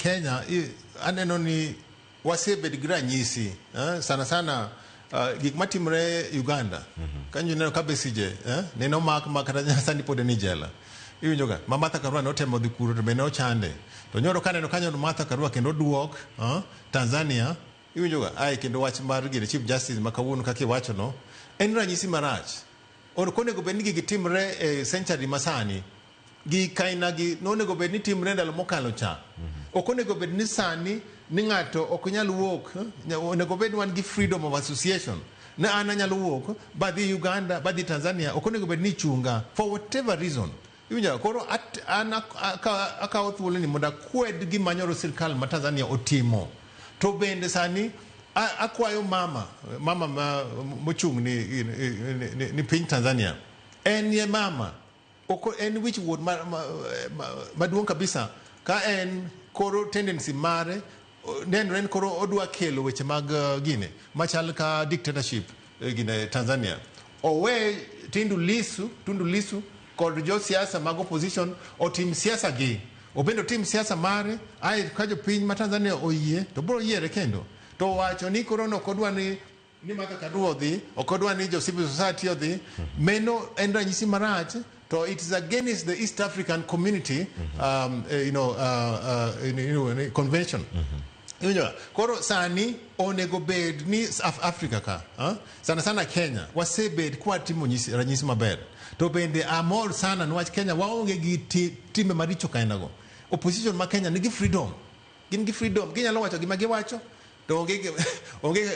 Kenya aneno ni wasebed gi ranyisi sana sana gik matimre Uganda kanyo neno ka besije neno mak kata sani pod ni jela iwinjo ga Martha Karua notemo dhi kuro to be ne ochande to nyoro kaneno kanyo Martha Karua kendo duok Tanzania iwinjo ga ai kendo wach mar gire Chief Justice makawuono kaka iwacho no en ranyisi marach onego bed ni gitimre e century masani gi kaina gi nonego bed ni timre ndalo mokalo cha okonego bed ni sani ni ng'ato ok nyal wuok onego bed wan gi freedom of association na an anyalo wuok badhi Uganda badhi Tanzania okonego bed ni chunga for whatever reason iwinjo koro an akawo thuolo ni mondo akwed gi manyoro sirkal ma Tanzania otimo to bende sani akwayo mama mochung ni piny Tanzania en ye mama en which would maduong kabisa ka en koro tendency mare nenre en koro odwa kelo weche mag gine machal ka dictatorship gine Tanzania owe Tundu Lissu kod jo siasa mag opposition otim siasa gi obendo tim siasa mare ai ka jo piny ma Tanzania oyie to bro yiere kendo to wacho ni koro no kodwa ni Martha Karua odhi okodwa ni jo civil society odhi meno en ranyisi marach to it is against the East African community convention koro sani onego bed ni Africa ka sana Kenya wasebed kwa timo ranyisi maber to bende amor sana nwach Kenya waonge gi time maricho kainago opposition ma Kenya nigi freedom gin gi freedom ginyalo wacho gima giwacho to onge